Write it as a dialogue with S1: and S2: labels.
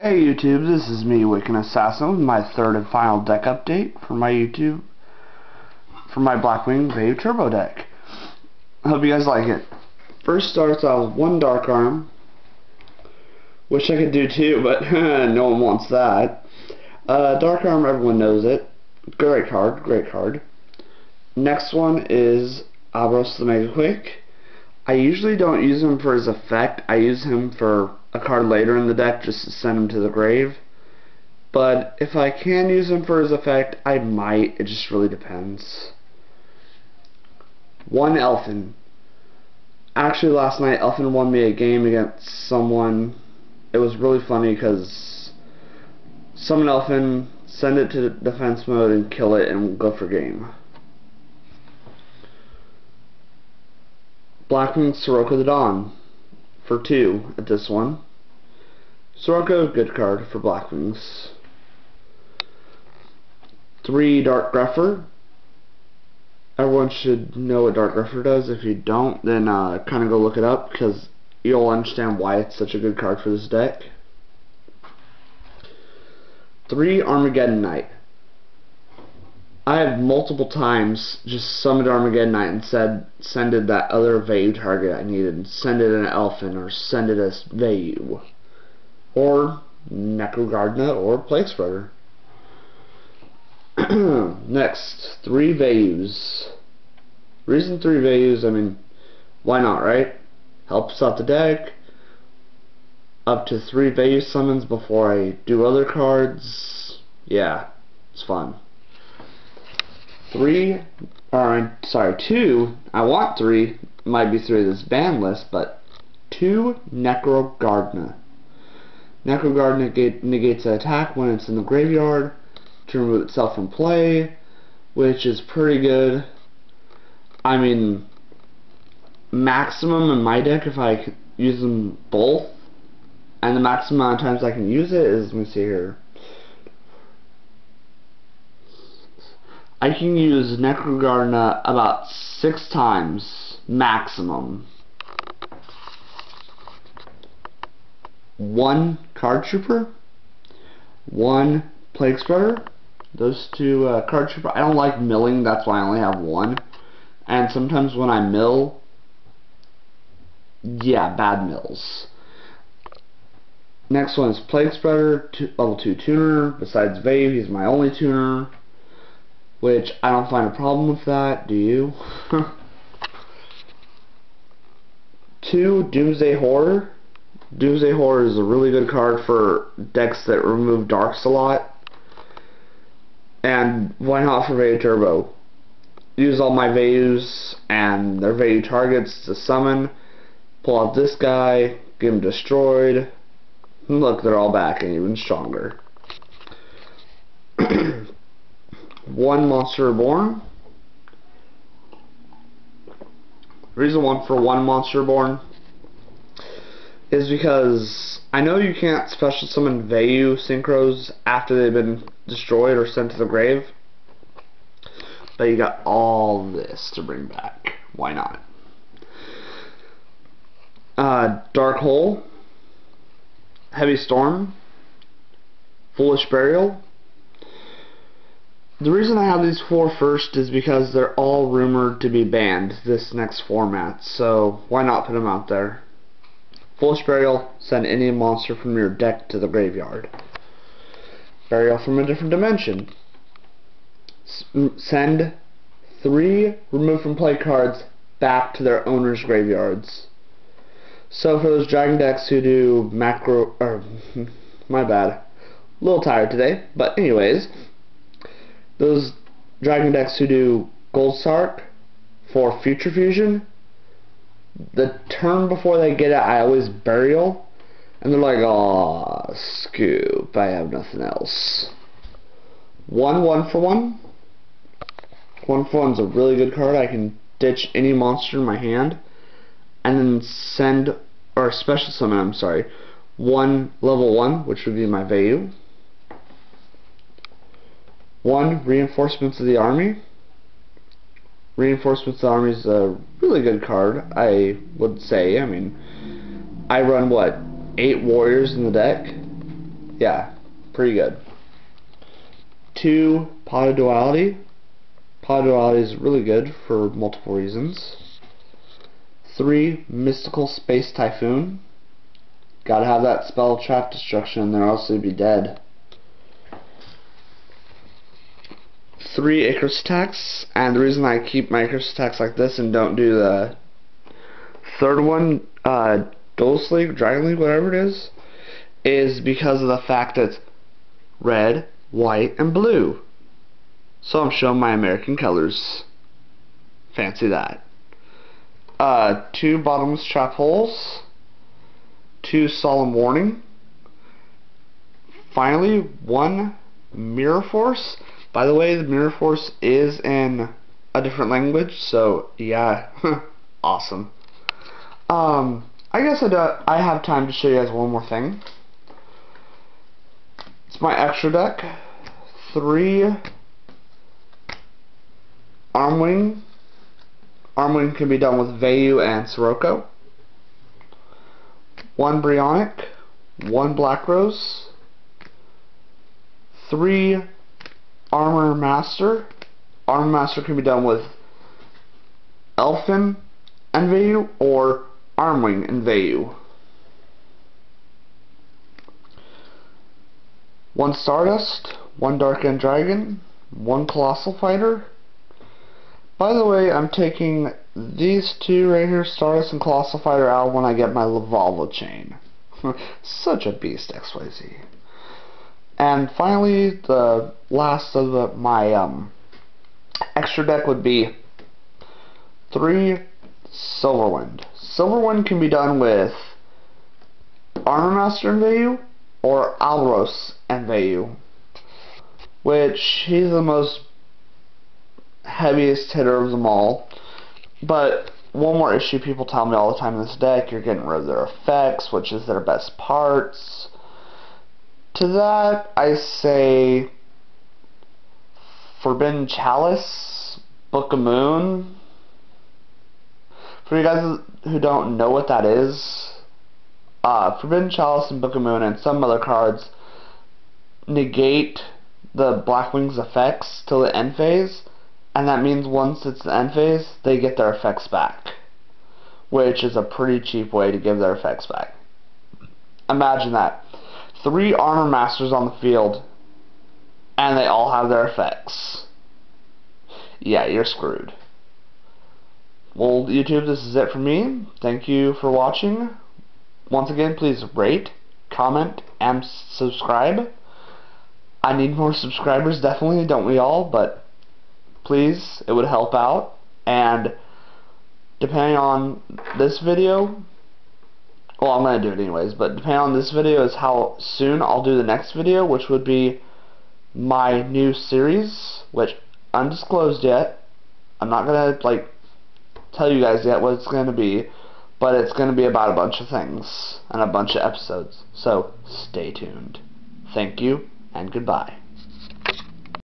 S1: Hey YouTube, this is me, Wicked Assassin, with my third and final deck update for my Blackwing Vayu Turbo deck. I hope you guys like it. First starts out with one Dark Arm. Wish I could do two, but no one wants that. Dark Arm, everyone knows it. Great card, great card. Next one is Aerosol the Mega Quick. I usually don't use him for his effect. I use him for a card later in the deck just to send him to the grave. But if I can use him for his effect, I might. It just really depends. One Elfin. Actually, last night, Elfin won me a game against someone. It was really funny because summon Elfin, send it to defense mode, and kill it, and go for game. Blackwing Sirocco the Dawn for 2 at this one. Sirocco, good card for Blackwings. 3 Dark Grepher. Everyone should know what Dark Grepher does. If you don't, then kind of go look it up, because you'll understand why it's such a good card for this deck. 3 Armageddon Knight. I have multiple times just summoned Armageddon Knight and said, send it that other Vayu target I needed. Send it an Elfin, or send it as Vayu. Or Necrogardna, or Plague Spreader. Next, 3 Vayus. Reason 3 Vayus, I mean, why not, right? Helps out the deck. Up to 3 Vayu summons before I do other cards. Yeah, it's fun. 2, I want 3, might be 3 of this ban list, but 2 Necrogardna. Necrogardna negates an attack when it's in the graveyard to remove itself from play, which is pretty good. I mean, maximum in my deck, if I could use them both, and the maximum amount of times I can use it is, let me see here, I can use Necrogardna about 6 times maximum. 1 Card Trooper, 1 Plague Spreader. Those 2 Card Trooper. I don't like milling, that's why I only have 1. And sometimes when I mill, yeah, bad mills. Next one is Plague Spreader, level 2 tuner. Besides Vayu, he's my only tuner. Which, I don't find a problem with that, do you? 2 Doomsday Horror. Doomsday Horror is a really good card for decks that remove darks a lot. And why not for Vayu Turbo? Use all my Vayus and their Vayu targets to summon. Pull out this guy, get him destroyed. Look, they're all back and even stronger. 1 Monster Reborn. Reason 1 for 1 Monster Reborn is because I know you can't special summon Vayu synchros after they've been destroyed or sent to the grave, but you got all this to bring back. Why not? Dark Hole, Heavy Storm, Foolish Burial. The reason I have these 4 first is because they're all rumored to be banned this next format, so why not put them out there? Foolish Burial, send any monster from your deck to the graveyard. Burial from a different dimension. Send 3 remove from play cards back to their owner's graveyards. So for those Dragon decks who do macro, my bad, a little tired today, but anyways, those Dragon decks who do Gold Sark for Future Fusion, the turn before they get it, I always Burial, and they're like, aw, scoop, I have nothing else. 1 for 1. 1 for 1's a really good card. I can ditch any monster in my hand, and then send, or special summon, I'm sorry, 1 level 1, which would be my Vayu. 1 Reinforcements of the Army. Reinforcements of the Army is a really good card, I would say. I mean, I run, what, 8 warriors in the deck? Yeah, pretty good. 2, Pot of Duality. Pot of Duality is really good for multiple reasons. 3, Mystical Space Typhoon. Gotta have that spell trap destruction in there, else you'd be dead. 3 Icarus attacks, and the reason I keep my Icarus attacks like this and don't do the third one, Dulce League, Dragon League, whatever it is because of the fact that it's red, white, and blue. So I'm showing my American colors. Fancy that. 2 Bottomless Trap Holes. 2 Solemn Warning. Finally, 1 Mirror Force. By the way, the Mirror Force is in a different language, so yeah, awesome. I guess I have time to show you guys one more thing. It's my extra deck. 3 Armwing. Armwing can be done with Vayu and Sirocco. 1 Brionac. 1 Black Rose. 3 Armor Master. Armor Master can be done with Elfin and Vayu or Armwing and Vayu. 1 Stardust, 1 Dark-End Dragon, 1 Colossal Fighter. By the way, I'm taking these 2 right here, Stardust and Colossal Fighter, out when I get my Lavalval Chain. Such a beast, XYZ. And finally, the last of my extra deck would be 3 Silverwind. Silverwind can be done with Armor Master and Vayu or Alros and Vayu, which he's the most heaviest hitter of them all. But one more issue people tell me all the time in this deck, you're getting rid of their effects, which is their best parts. To that, I say Forbidden Chalice, Book of Moon. For you guys who don't know what that is, Forbidden Chalice and Book of Moon and some other cards negate the Blackwing's effects till the end phase, and that means once it's the end phase, they get their effects back, which is a pretty cheap way to give their effects back. Imagine that. 3 Armor Masters on the field, and they all have their effects. Yeah, you're screwed. Well, YouTube, this is it for me. Thank you for watching. Once again, please rate, comment, and subscribe. I need more subscribers, definitely, don't we all? But please, it would help out. And depending on this video, well, I'm going to do it anyways, but depending on this video is how soon I'll do the next video, which would be my new series, which undisclosed yet. I'm not going to, tell you guys yet what it's going to be, but it's going to be about a bunch of things and a bunch of episodes. So, stay tuned. Thank you, and goodbye.